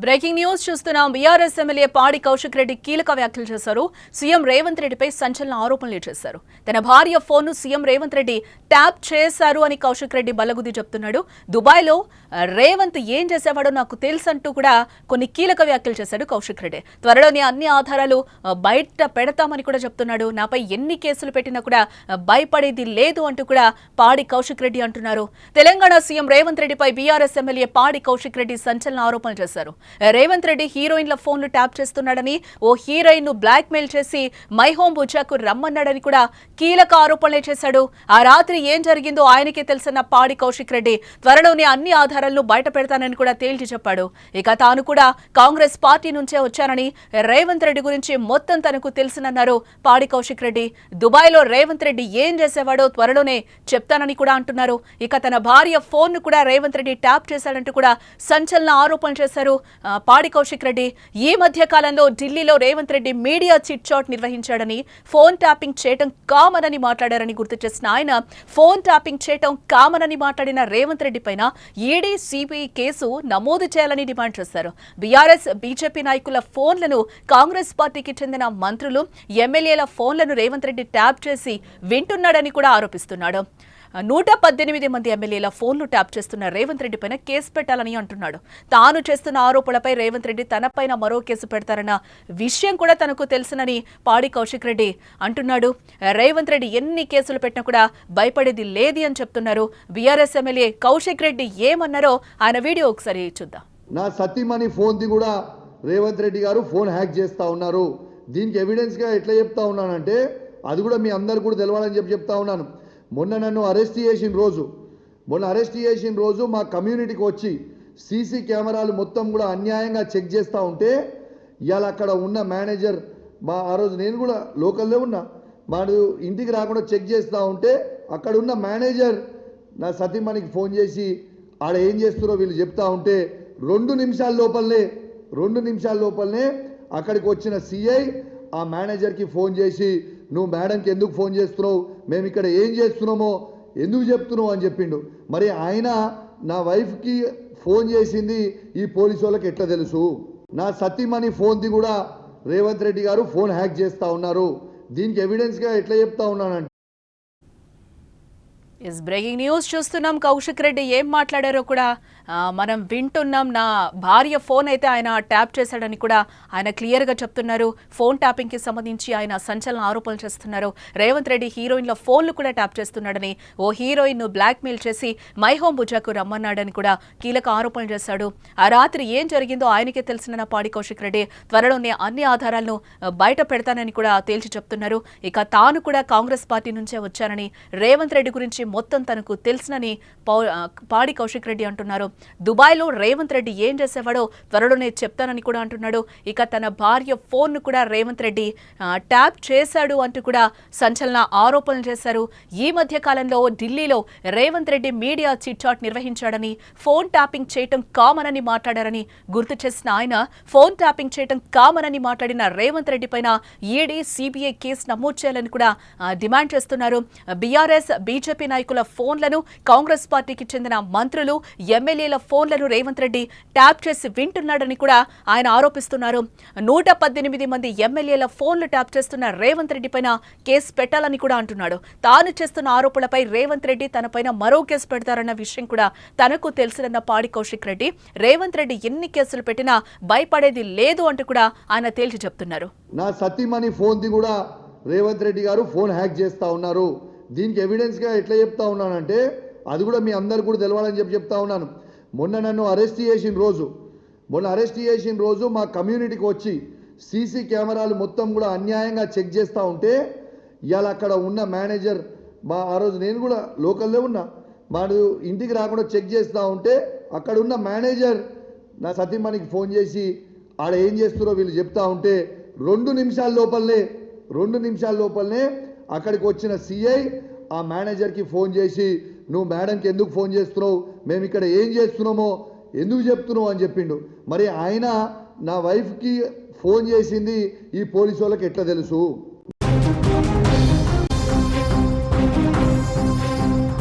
Breaking news చూస్తున్నాం. BRS MLA పాడి కౌశిక్ రెడ్డి కీలక వ్యాఖ్యలు చేశారు. సీఎం రేవంత్ రెడ్డిపై సంచలన ఆరోపణలు చేశారు. తన భార్య ఫోన్ను సీఎం రేవంత్ రెడ్డి ట్యాప్ చేశారు అని కౌశిక్ రెడ్డి బల్లగుద్ది చెప్తున్నాడు. దుబాయ్లో రేవంత్ ఏం చేసేవాడో నాకు తెలుసంటూ కూడా కొన్ని కీలక వ్యాఖ్యలు చేశాడు కౌశిక్ రెడ్డి. త్వరలోనే అన్ని ఆధారాలు బయట పెడతామని కూడా చెప్తున్నాడు. నాపై ఎన్ని కేసులు పెట్టినా కూడా భయపడేది లేదు అంటూ కూడా పాడి కౌశిక్ రెడ్డి అంటున్నారు. తెలంగాణ సీఎం రేవంత్ రెడ్డిపై బీఆర్ఎస్ ఎమ్మెల్యే పాడి కౌశిక్ రెడ్డి సంచలన ఆరోపణలు చేశారు. రేవంత్ రెడ్డి హీరోయిన్ల ఫోన్లు ట్యాప్ చేస్తున్నాడని, ఓ హీరోయిన్ ను బ్లాక్ మెయిల్ చేసి మై హోమ్ బుజ్జాకు రమ్మన్నాడని కూడా కీలక ఆరోపణలు చేశాడు. ఆ రాత్రి ఏం జరిగిందో ఆయనకే తెలుసన్న పాడి కౌశిక్ రెడ్డి త్వరలోనే అన్ని ఆధారాలను బయట పెడతానని కూడా తేల్చి చెప్పాడు. ఇక తాను కూడా కాంగ్రెస్ పార్టీ నుంచే వచ్చానని, రేవంత్ రెడ్డి గురించి మొత్తం తనకు తెలుసునన్నారు పాడి కౌశిక్ రెడ్డి. దుబాయ్లో రేవంత్ రెడ్డి ఏం చేసేవాడో త్వరలోనే చెప్తానని కూడా అంటున్నారు. ఇక తన భార్య ఫోన్ ను కూడా రేవంత్ రెడ్డి ట్యాప్ చేశాడంటూ కూడా సంచలన ఆరోపణలు చేశారు పాడి కౌశిక్ రెడ్డి. ఈ మధ్య కాలంలో ఢిల్లీలో Revanth Reddy media chit chat నిర్వహించాడని, ఫోన్ ట్యాపింగ్ చేయడం కామన్ అని మాట్లాడారని గుర్తు చేసిన ఆయన, ఫోన్ ట్యాపింగ్ చేయడం కామన్ అని మాట్లాడిన రేవంత్ రెడ్డి పైన ఈడీ సిబిఐ కేసు నమోదు చేయాలని డిమాండ్ చేశారు. బీఆర్ఎస్ బీజేపీ నాయకుల ఫోన్లను, కాంగ్రెస్ పార్టీకి చెందిన మంత్రులు, ఎమ్మెల్యేల ఫోన్లను రేవంత్ రెడ్డి ట్యాప్ చేసి వింటున్నాడని కూడా ఆరోపిస్తున్నాడు. 118 మంది ఎమ్మెల్యేల ఫోన్లు ట్యాప్ చేస్తున్న రేవంత్ రెడ్డి పైన కేసు పెట్టాలని అంటున్నాడు. తాను చేస్తున్న ఆరోపణలపై రేవంత్ రెడ్డి తనపైన మరో కేసు పెడతారన్న విషయం కూడా తనకు తెలుసునని పాడి కౌశిక్ రెడ్డి అంటున్నాడు. రేవంత్ రెడ్డి ఎన్ని కేసులు పెట్టినా కూడా భయపడేది లేదు అని చెప్తున్నారు. బీఆర్ఎస్ ఎమ్మెల్యే కౌశిక్ రెడ్డి ఏమన్నారో ఆయన వీడియో ఒకసారి చూద్దాం. నా సతీమణి ఫోన్ది కూడా రేవంత్ రెడ్డి గారు ఫోన్ హ్యాక్ చేస్తా ఉన్నారు. దీనికి ఎవిడెన్స్గా ఎట్లా చెప్తా ఉన్నానంటే, అది కూడా మీ అందరు కూడా తెలవాలని చెప్తా ఉన్నాను. మొన్న నన్ను అరెస్ట్ చేసిన రోజు మా కమ్యూనిటీకి వచ్చి సీసీ కెమెరాలు మొత్తం కూడా అన్యాయంగా చెక్ చేస్తూ ఉంటే, ఇవాళ అక్కడ ఉన్న మేనేజర్, ఆ రోజు నేను కూడా లోకల్లో ఉన్నా, మాడు ఇంటికి రాకుండా చెక్ చేస్తూ ఉంటే అక్కడ ఉన్న మేనేజర్ నా సతీమణికి ఫోన్ చేసి ఆడ ఏం చేస్తున్నారో వీళ్ళు చెప్తా ఉంటే 2 నిమిషాల లోపలనే అక్కడికి వచ్చిన సిఐ ఆ మేనేజర్కి ఫోన్ చేసి, నువ్వు మేడంకి ఎందుకు ఫోన్ చేస్తున్నావు, మేము ఇక్కడ ఏం చేస్తున్నామో ఎందుకు చెప్తున్నావు అని చెప్పిండు. మరి ఆయన నా వైఫ్కి ఫోన్ చేసింది ఈ పోలీసు వాళ్ళకి ఎట్లా తెలుసు? నా సతీమణి ఫోన్ది కూడా రేవంత్ రెడ్డి గారు ఫోన్ హ్యాక్ చేస్తూ ఉన్నారు. దీనికి ఎవిడెన్స్గా ఎట్లా చెప్తా ఉన్నానంటే, బ్రేకింగ్ న్యూస్ చూస్తున్నాం. కౌశిక్ రెడ్డి ఏం మాట్లాడారో కూడా మనం వింటున్నాం. నా భార్య ఫోన్ అయితే ఆయన ట్యాప్ చేశాడని కూడా ఆయన క్లియర్గా చెప్తున్నారు. ఫోన్ ట్యాపింగ్కి సంబంధించి ఆయన సంచలన ఆరోపణలు చేస్తున్నారు. రేవంత్ రెడ్డి హీరోయిన్ల ఫోన్లు కూడా ట్యాప్ చేస్తున్నాడని, ఓ హీరోయిన్ ను బ్లాక్ మెయిల్ చేసి మై హోమ్ బుజ్జాకు రమ్మన్నాడని కూడా కీలక ఆరోపణలు చేశాడు. ఆ రాత్రి ఏం జరిగిందో ఆయనకే తెలిసిన పాడి కౌశిక్ రెడ్డి త్వరలోనే అన్ని ఆధారాలను బయట పెడతానని కూడా తేల్చి చెప్తున్నారు. ఇక తాను కూడా కాంగ్రెస్ పార్టీ నుంచే వచ్చానని, రేవంత్ రెడ్డి గురించి మొత్తం తనకు తెలుసునని పాడి కౌశిక్ రెడ్డి అంటున్నారు. దుబాయ్లో రేవంత్ రెడ్డి ఏం చేసేవాడో త్వరలోనే చెప్తానని కూడా అంటున్నాడు. ఇక తన భార్య ఫోన్ ను కూడా రేవంత్ రెడ్డి ట్యాప్ చేశాడు అంటూ కూడా సంచలన ఆరోపణలు చేశారు. ఈ మధ్య కాలంలో ఢిల్లీలో Revanth Reddy media chit chat నిర్వహించాడని, ఫోన్ ట్యాపింగ్ చేయటం కామన్ అని మాట్లాడారని గుర్తు చేసిన ఆయన, ఫోన్ ట్యాపింగ్ చేయటం కామన్ అని మాట్లాడిన రేవంత్ రెడ్డి పైన ఈడీ సిబిఐ కేసు నమోదు చేయాలని కూడా డిమాండ్ చేస్తున్నారు. బీఆర్ఎస్ బీజేపీ నాయకుల ఫోన్లను, కాంగ్రెస్ పార్టీకి చెందిన మంత్రులు, ఎమ్మెల్యేల ఫోన్లను రేవంత్ రెడ్డి ట్యాప్ చేసి వింటున్నాడని కూడా ఆయన ఆరోపిస్తున్నారు. 118 మంది ఎమ్మెల్యేల ఫోన్లు ట్యాప్ చేస్తున్న రేవంత్ రెడ్డి పైన కేసు పెట్టాలని కూడా అంటున్నాడు. తాను చేస్తున్న ఆరోపణలపై రేవంత్ రెడ్డి తనపైన మరో కేసు పెడతారన్న విషయం కూడా తనకు తెలుసునన్న పాడి కౌశిక్ రెడ్డి, రేవంత్ రెడ్డి ఎన్ని కేసులు పెట్టినా భయపడేది లేదు అంటూ కూడా ఆయన తేల్చి చెప్తున్నారు. నా సతీమణి ఫోన్ది కూడా రేవంత్ రెడ్డి గారు ఫోన్ హ్యాక్ చేస్తూ ఉన్నారు. దీనికి ఎవిడెన్స్గా ఎట్లా చెప్తా ఉన్నానంటే, అది కూడా మీ అందరు కూడా తెలవాలని చెప్తా ఉన్నాను. మొన్న నన్ను అరెస్ట్ చేసిన రోజు మా కమ్యూనిటీకి వచ్చి సీసీ కెమెరాలు మొత్తం కూడా అన్యాయంగా చెక్ చేస్తూ ఉంటే, ఇవాళ అక్కడ ఉన్న మేనేజర్, ఆ రోజు నేను కూడా లోకల్లో ఉన్నా, మాడు ఇంటికి రాకుండా చెక్ చేస్తూ ఉంటే అక్కడ ఉన్న మేనేజర్ నా సతీమణికి ఫోన్ చేసి ఆడ ఏం చేస్తున్నారో వీళ్ళు చెప్తా ఉంటే 2 నిమిషాల లోపలనే అక్కడికి వచ్చిన సిఐ ఆ మేనేజర్కి ఫోన్ చేసి, నువ్వు మేడంకి ఎందుకు ఫోన్ చేస్తున్నావు, మేము ఇక్కడ ఏం చేస్తున్నామో ఎందుకు చెప్తున్నావు అని చెప్పిండు. మరి ఆయన నా వైఫ్కి ఫోన్ చేసింది ఈ పోలీసు వాళ్ళకి ఎట్లా తెలుసు?